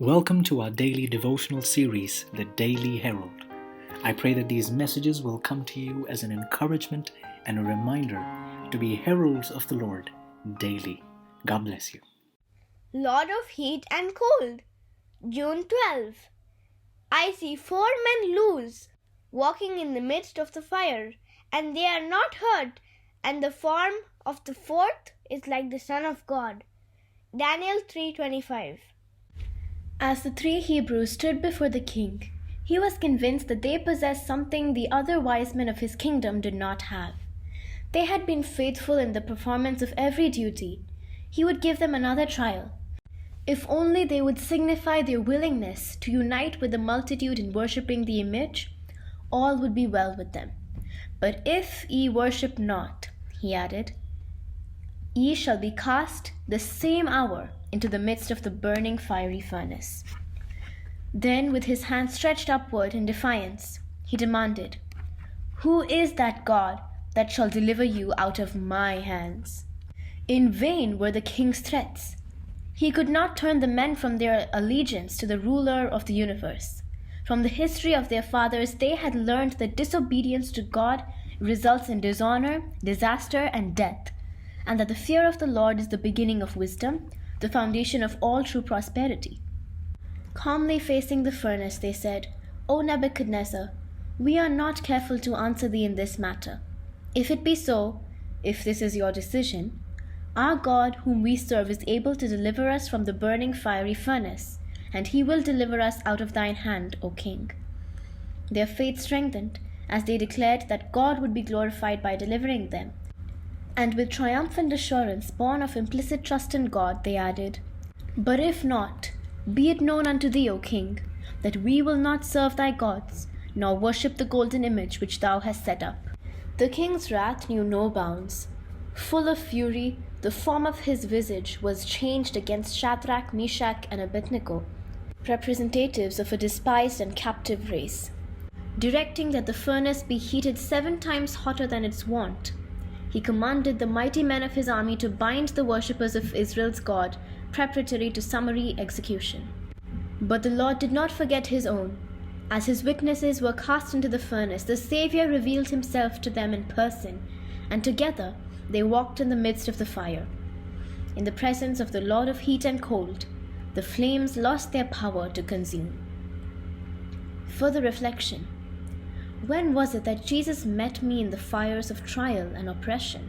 Welcome to our daily devotional series, The Daily Herald. I pray that these messages will come to you as an encouragement and a reminder to be heralds of the Lord daily. God bless you. Lord of Heat and Cold, June 12. I see 4 men loose, walking in the midst of the fire, and they are not hurt, and the form of the fourth is like the Son of God. Daniel 3:25. As the 3 Hebrews stood before the king, he was convinced that they possessed something the other wise men of his kingdom did not have. They had been faithful in the performance of every duty. He would give them another trial. If only they would signify their willingness to unite with the multitude in worshipping the image, all would be well with them. But if ye worship not, he added, ye shall be cast the same hour into the midst of the burning fiery furnace. Then, with his hand stretched upward in defiance, he demanded, who is that God that shall deliver you out of my hands? In vain were the king's threats. He could not turn the men from their allegiance to the ruler of the universe. From the history of their fathers, they had learned that disobedience to God results in dishonor, disaster, and death, and that the fear of the Lord is the beginning of wisdom, the foundation of all true prosperity. Calmly facing the furnace, they said, O Nebuchadnezzar, we are not careful to answer thee in this matter. If it be so, if this is your decision, our God whom we serve is able to deliver us from the burning fiery furnace, and he will deliver us out of thine hand, O king. Their faith strengthened as they declared that God would be glorified by delivering them. And with triumphant assurance born of implicit trust in God, they added, but if not, be it known unto thee, O king, that we will not serve thy gods, nor worship the golden image which thou hast set up. The king's wrath knew no bounds. Full of fury, the form of his visage was changed against Shadrach, Meshach, and Abednego, representatives of a despised and captive race. Directing that the furnace be heated 7 times hotter than its wont, he commanded the mighty men of his army to bind the worshippers of Israel's God, preparatory to summary execution. But the Lord did not forget his own. As his witnesses were cast into the furnace, the Savior revealed himself to them in person, and together they walked in the midst of the fire. In the presence of the Lord of Heat and Cold, the flames lost their power to consume. Further reflection. When was it that Jesus met me in the fires of trial and oppression?